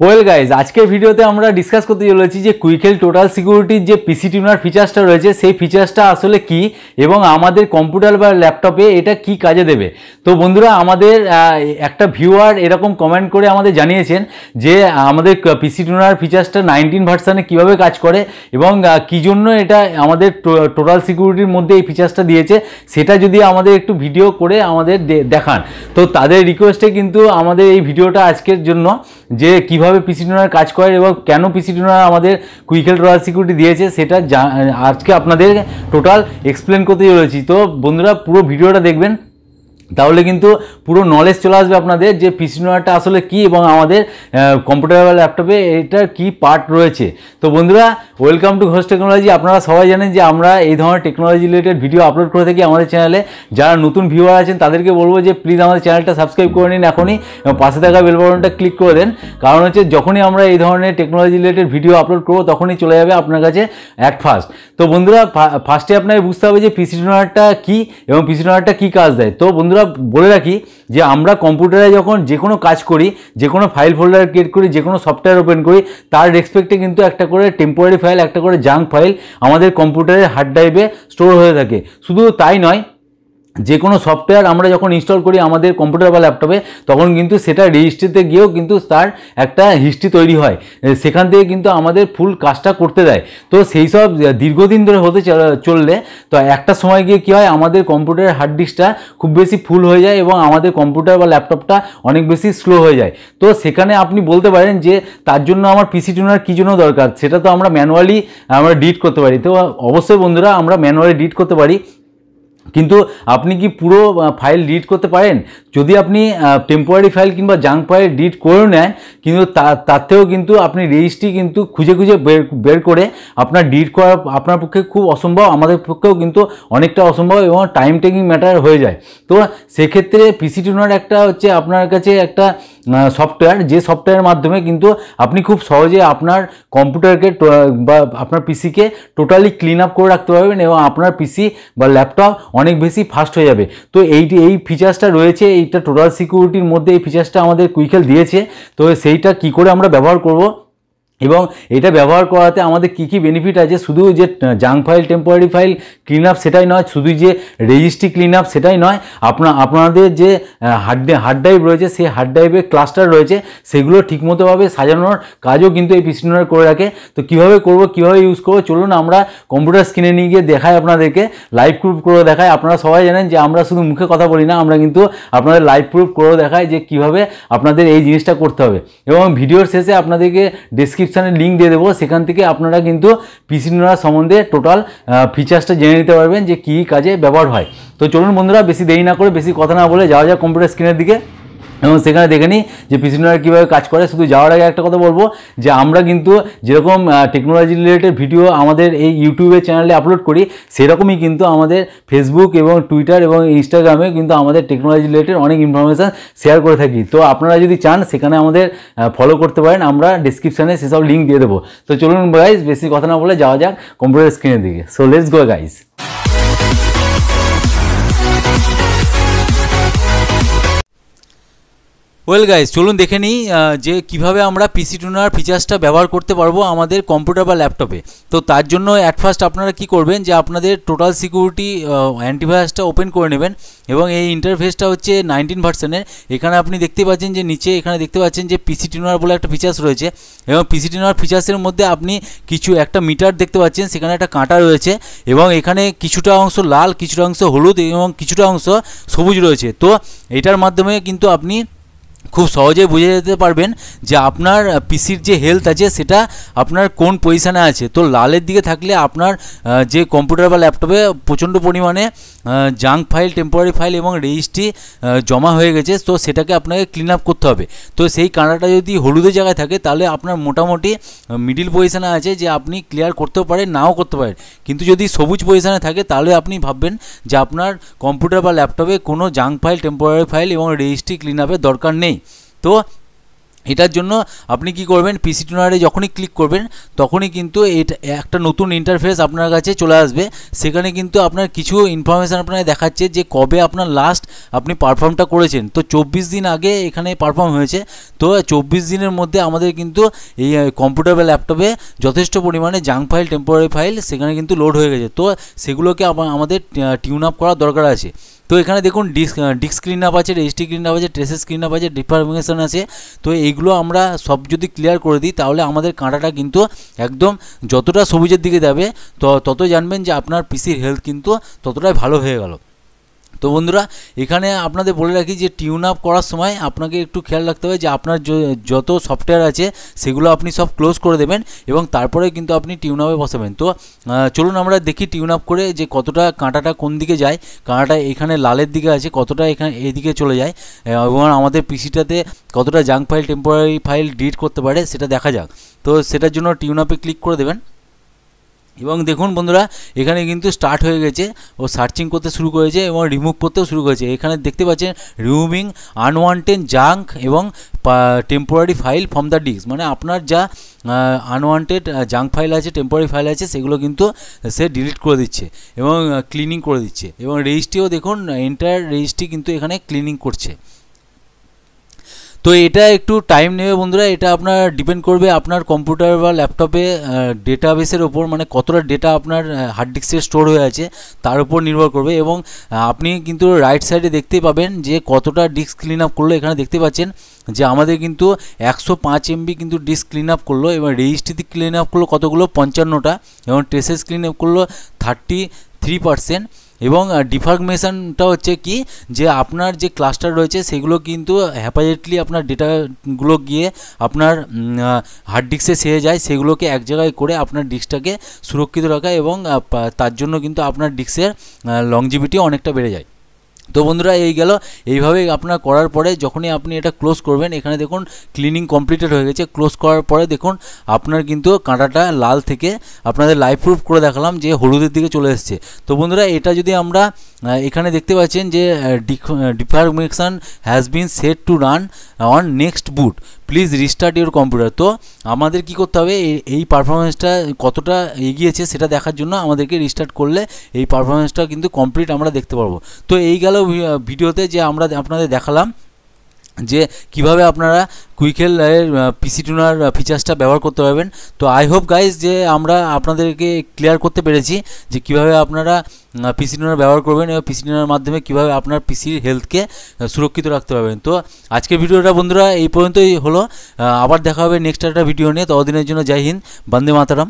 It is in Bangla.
ওয়েল গাইজ, আজকের ভিডিওতে আমরা ডিসকাস করতে চলেছি যে কুইকেল টোটাল সিকিউরিটির যে পিসি টিউনার ফিচার্সটা রয়েছে সেই ফিচার্সটা আসলে কি এবং আমাদের কম্পিউটার বা ল্যাপটপে এটা কি কাজে দেবে। তো বন্ধুরা, আমাদের একটা ভিউয়ার এরকম কমেন্ট করে আমাদের জানিয়েছেন যে আমাদের পিসি টিউনার ফিচার্সটা 19 ভার্সানে কীভাবে কাজ করে এবং কী জন্য এটা আমাদের টোটাল সিকিউরিটির মধ্যে এই ফিচার্সটা দিয়েছে, সেটা যদি আমাদের একটু ভিডিও করে আমাদের দেখান। তো তাদের রিকোয়েস্টে কিন্তু আমাদের এই ভিডিওটা আজকের জন্য, যে কিভাবে পিসি টিউনার কাজ করে এবং কেন পিসি টিউনার আমাদের কুইকেল টোটাল সিকিউরিটি দিয়েছে সেটা আজকে আপনাদের টোটাল এক্সপ্লেন করতে চলেছি। তো বন্ধুরা, পুরো ভিডিওটা দেখবেন, তাহলে কিন্তু পুরো নলেজ চলে আসবে আপনাদের যে পিসি টিউনারটা আসলে কি এবং আমাদের কম্পিউটার বা ল্যাপটপে এটার কি পার্ট রয়েছে। তো বন্ধুরা, ওয়েলকাম টু ঘোষ টেকনোলজি। আপনারা সবাই জানেন যে আমরা এই ধরনের টেকনোলজি রিলেটেড ভিডিও আপলোড করে থাকি আমাদের চ্যানেলে। যারা নতুন ভিউয়ার আছেন তাদেরকে বলবো যে প্লিজ আমাদের চ্যানেলটা সাবস্ক্রাইব করে নিন এখনই এবং পাশে থাকা বেল বাটনটা ক্লিক করে দেন, কারণ হচ্ছে যখনই আমরা এই ধরনের টেকনোলজি রিলেটেড ভিডিও আপলোড করবো তখনই চলে যাবে আপনার কাছে অ্যাট ফার্স্ট। তো বন্ধুরা, ফার্স্টে আপনাকে বুঝতে হবে যে পিসি টিউনারটা কী এবং পিসি টিউনারটা কী কাজ দেয়। তো বন্ধুরা, বলে রাখি যে আমরা কম্পিউটারে যখন যে কোনো কাজ করি, যে কোনো ফাইল ফোল্ডার ক্রিয়েট করি, যে কোনো সফটওয়্যার ওপেন করি, তার রেসপেক্টে কিন্তু একটা করে টেম্পোরারি ফাইল, একটা করে জাঙ্ক ফাইল আমাদের কম্পিউটারের হার্ড ড্রাইভে স্টোর হয়ে থাকে। শুধু তাই নয়, যে কোনো সফটওয়্যার আমরা যখন ইনস্টল করি আমাদের কম্পিউটার বা ল্যাপটপে, তখন কিন্তু সেটা রেজিস্ট্রিতে গিয়েও কিন্তু তার একটা হিস্ট্রি তৈরি হয়, সেখান থেকে কিন্তু আমাদের ফুল কাজটা করতে দেয়। তো সেই সব দীর্ঘদিন ধরে হতে চললে তো একটা সময় গিয়ে কী হয়, আমাদের কম্পিউটারের হার্ড ডিস্কটা খুব বেশি ফুল হয়ে যায় এবং আমাদের কম্পিউটার বা ল্যাপটপটা অনেক বেশি স্লো হয়ে যায়। তো সেখানে আপনি বলতে পারেন যে তার জন্য আমার পিসি টিউনার কী জন্য দরকার, সেটা তো আমরা ম্যানুয়ালি ডিলিট করতে পারি। তো অবশ্যই বন্ধুরা, আমরা ম্যানুয়ালি ডিলিট করতে পারি, কিন্তু আপনি কি পুরো ফাইল ডিলিট করতে পারেন? যদি আপনি টেম্পোরারি ফাইল কিংবা জাঙ্ক ফাইল ডিলিট করেও নেন, কিন্তু তার থেকেও কিন্তু আপনি রেজিস্ট্রি কিন্তু খুঁজে বের করে আপনার ডিলিট করা আপনার পক্ষে খুব অসম্ভব, আমাদের পক্ষেও কিন্তু অনেকটা অসম্ভব এবং টাইম টেকিং ম্যাটার হয়ে যায়। তো সেক্ষেত্রে পিসি টিউনার একটা হচ্ছে আপনার কাছে একটা সফটওয়্যার, যে সফটওয়্যারের মাধ্যমে কিন্তু আপনি খুব সহজে আপনার কম্পিউটারকে বা আপনার পিসিকে টোটালি ক্লিন আপ করে রাখতে পারবেন এবং আপনার পিসি বা ল্যাপটপ অনেক বেশি ফাস্ট হয়ে যাবে। তো এই ফিচার্সটা রয়েছে, এইটা টোটাল সিকিউরিটির মধ্যে এই ফিচার্সটা আমাদের কুইকেল দিয়েছে। তো সেইটা কি করে আমরা ব্যবহার করব এবং এটা ব্যবহার করাতে আমাদের কি কি বেনিফিট আছে, শুধু যে junk file temporary file clean up সেটাই নয়, শুধু যে রেজিস্ট্রি ক্লিন আপ সেটাই নয়, আপনাদের যে হার্ড ড্রাইভ রয়েছে সেই হার্ড ড্রাইভের ক্লাস্টার রয়েছে সেগুলো ঠিকমতোভাবে সাজানোর কাজও কিন্তু এই পিসি টিউনার করে রাখে। তো কীভাবে করব, কীভাবে ইউজ করবো, চলুন আমরা কম্পিউটার স্ক্রিনে নিয়ে গিয়ে দেখাই, আপনাদেরকে লাইভ প্রুফ করে দেখাই। আপনারা সবাই জানেন যে আমরা শুধু মুখে কথা বলি না, আমরা কিন্তু আপনাদের লাইভ প্রুফ করে দেখাই যে কীভাবে আপনাদের এই জিনিসটা করতে হবে। এবং ভিডিওর শেষে আপনাদেরকে ডেসক্রিপশানে লিঙ্ক দিয়ে দেবো, সেখান থেকে আপনারা কিন্তু পিসি টিউনার সম্বন্ধে টোটাল ফিচার্সটা জেনে নিতে পারবেন যে কী কাজে ব্যবহার হয়। তো চলুন বন্ধুরা, বেশি দেরি না করে, বেশি কথা না বলে যাওয়া যাক কম্পিউটার স্ক্রিনের দিকে এবং সেখানে দেখে নিই যে পিসি টিউনার কীভাবে কাজ করে। শুধু যাওয়ার আগে একটা কথা বলবো যে আমরা কিন্তু যেরকম টেকনোলজি রিলেটেড ভিডিও আমাদের এই ইউটিউবের চ্যানেলে আপলোড করি, সেরকমই কিন্তু আমাদের ফেসবুক এবং টুইটার এবং ইনস্টাগ্রামে কিন্তু আমাদের টেকনোলজি রিলেটেড অনেক ইনফরমেশান শেয়ার করে থাকি। তো আপনারা যদি চান সেখানে আমাদের ফলো করতে পারেন, আমরা ডিসক্রিপশানে সেসব লিঙ্ক দিয়ে দেবো। তো চলুন গাইজ, বেশি কথা না বলে যাওয়া যাক কম্পিউটার স্ক্রিনের দিকে। So let's go guys. Well guys, চলুন দেখে নিই যে কিভাবে আমরা পিসি টিউনার ফিচার্সটা ব্যবহার করতে পারবো আমাদের কম্পিউটার বা ল্যাপটপে। তো তার জন্য অ্যাট ফার্স্ট আপনারা কি করবেন, যে আপনাদের টোটাল সিকিউরিটি অ্যান্টিভাইরাসটা ওপেন করে নেবেন এবং এই ইন্টারফেসটা হচ্ছে 19 ভার্সনের। এখানে আপনি দেখতে পাচ্ছেন যে নিচে এখানে দেখতে পাচ্ছেন যে পিসি টিউনার বলে একটা ফিচার্স রয়েছে এবং পিসি টিউনার ফিচার্সের মধ্যে আপনি একটা মিটার দেখতে পাচ্ছেন, সেখানে একটা কাঁটা রয়েছে এবং এখানে কিছুটা অংশ লাল, কিছুটা অংশ হলুদ এবং কিছুটা অংশ সবুজ রয়েছে। তো এটার মাধ্যমে কিন্তু আপনি খুব সহজেই বুঝে যেতে পারবেন যে আপনার পিসির যে হেলথ আছে সেটা আপনার কোন পজিশানে আছে। তো লালের দিকে থাকলে আপনার যে কম্পিউটার বা ল্যাপটপে প্রচণ্ড পরিমাণে জাঙ্ক ফাইল, টেম্পোরারি ফাইল এবং রেজিস্ট্রি জমা হয়ে গেছে, তো সেটাকে আপনাকে ক্লিন আপ করতে হবে। তো সেই কাঁটাটা যদি হলুদের জায়গায় থাকে তাহলে আপনার মোটামুটি মিডিল পজিশানে আছে, যে আপনি ক্লিয়ার করতেও পারেন নাও করতে পারেন। কিন্তু যদি সবুজ পজিশানে থাকে তাহলে আপনি ভাববেন যে আপনার কম্পিউটার বা ল্যাপটপে কোনো জাঙ্ক ফাইল, টেম্পোরারি ফাইল এবং রেজিস্ট্রি ক্লিন আপের দরকার নেই। তো এটার জন্য আপনি কি করবেন, পিসি টিউনারে যখনই ক্লিক করবেন তখনই কিন্তু এটা একটা নতুন ইন্টারফেস আপনার কাছে চলে আসবে। সেখানে কিন্তু আপনার কিছু ইনফরমেশান আপনাকে দেখাচ্ছে যে কবে আপনার লাস্ট আপনি পারফর্মটা করেছেন। তো 24 দিন আগে এখানে পারফর্ম হয়েছে। তো 24 দিনের মধ্যে আমাদের কিন্তু এই কম্পিউটার বা ল্যাপটপে যথেষ্ট পরিমাণে জাঙ্ক ফাইল, টেম্পোরারি ফাইল সেখানে কিন্তু লোড হয়ে গেছে। তো সেগুলোকে আমাদের টিউন আপ করার দরকার আছে। তো এখানে দেখুন ডিস্ক ক্লিন আপ আছে, রেজিস্ট্রি ক্লিন আপ আছে, ট্রেসেস ক্লিন আপ আছে, ডিফরমেশন আছে। তো এইগুলো আমরা সব যদি ক্লিয়ার করে দিই তাহলে আমাদের কাঁটাটা কিন্তু একদম যতটা সবুজের দিকে যাবে তত জানবেন যে আপনার পিসির হেলথ কিন্তু ততটাই ভালো হয়ে গেল। তো বন্ধুরা এখানে আপনাদের বলে রাখি যে টিউন আপ করার সময় আপনাকে একটু খেয়াল রাখতে হবে যে আপনার যত সফটওয়্যার আছে সেগুলো আপনি সব ক্লোজ করে দেবেন এবং তারপরে কিন্তু আপনি টিউন আপে বসাবেন। তো চলুন আমরা দেখি টিউন আপ করে যে কতটা কাঁটাটা কোন দিকে যায়। কাঁটাটা এখানে লালের দিকে আছে, কতটা এখানে এদিকে চলে যায় এবং আমাদের পিসিটাতে কতটা junk file, temporary file delete করতে পারে সেটা দেখা যাক। তো সেটার জন্য টিউন আপে ক্লিক করে দেবেন এবং দেখুন বন্ধুরা এখানে কিন্তু স্টার্ট হয়ে গেছে, ও সার্চিং করতে শুরু করেছে এবং রিমুভ করতেও শুরু করেছে। এখানে দেখতে পাচ্ছেন রিমুভিং আনওয়ান্টেড জাঙ্ক এবং temporary file from the disk, মানে আপনার যা আনওয়ান্টেড জাঙ্ক ফাইল আছে, টেম্পোরারি ফাইল আছে সেগুলো কিন্তু সে ডিলিট করে দিচ্ছে এবং ক্লিনিং করে দিচ্ছে। এবং রেজিস্ট্রিও দেখুন এন্টায়ার রেজিস্ট্রি কিন্তু এখানে ক্লিনিং করছে। তো এটা একটু টাইম নেবে বন্ধুরা, এটা আপনার ডিপেন্ড করবে আপনার কম্পিউটার বা ল্যাপটপে ডেটাবেসের ওপর, মানে কতটা ডেটা আপনার হার্ড ডিস্কে স্টোর হয়ে আছে তার উপর নির্ভর করবে। এবং আপনি কিন্তু রাইট সাইডে দেখতে পাবেন যে কতটা ডিস্ক ক্লিন আপ করলো। এখানে দেখতে পাচ্ছেন যে আমাদের কিন্তু 105 MB কিন্তু ডিস্ক ক্লিন আপ করলো এবং রেজিস্ট্রিতে ক্লিন আপ করলো কতগুলো 55টা এবং ট্রেসেস ক্লিন আপ করলো 33%। এবং ডিফরমেশনটা হচ্ছে কি যে আপনার যে ক্লাস্টার রয়েছে সেগুলো কিন্তু হ্যাপাজেটলি আপনার ডেটাগুলো গিয়ে আপনার হার্ড ডিস্কে সেরে যায়, সেগুলোকে এক জায়গায় করে আপনার ডিস্কটাকে সুরক্ষিত রাখা এবং তার জন্য কিন্তু আপনার ডিস্কের লংজিভিটি অনেকটা বেড়ে যায়। তো বন্ধুরা এই গেল, এইভাবে আপনার করার পরে যখনই আপনি এটা ক্লোজ করবেন, এখানে দেখুন ক্লিনিং কমপ্লিটেড হয়ে গেছে। ক্লোজ করার পরে দেখুন আপনার কিন্তু কাঁটাটা লাল থেকে আপনাদের লাইভ প্রুফ করে দেখালাম যে হলুদের দিকে চলে এসেছে। তো বন্ধুরা এটা যদি আমরা এখানে দেখতে পাচ্ছেন যে deformation has been set to run on next boot, please restart your computer. তো আমাদের কি করতে হবে, এই পারফরমেন্সটা কতটা এগিয়েছে সেটা দেখার জন্য আমাদেরকে রিস্টার্ট করলে এই পারফরমেন্সটা কিন্তু কমপ্লিট আমরা দেখতে পারবো। তো এই গেল ভিডিওতে যে আমরা আপনাদের দেখালাম যে কিভাবে আপনারা কুইকেল পিসি টিউনার ফিচার্সটা ব্যবহার করতে পারবেন। তো আই হোপ গাইজ যে আমরা আপনাদেরকে ক্লিয়ার করতে পেরেছি যে কিভাবে আপনারা পিসি টিউনার ব্যবহার করবেন এবং পিসি টিউনার মাধ্যমে কিভাবে আপনার পিসির হেলথকে সুরক্ষিত রাখতে পারবেন। তো আজকের ভিডিওটা বন্ধুরা এই পর্যন্তই হলো, আবার দেখা হবে নেক্সট একটা ভিডিও নিয়ে। ততদিনের জন্য জয় হিন্দ, বন্দে মাতরম।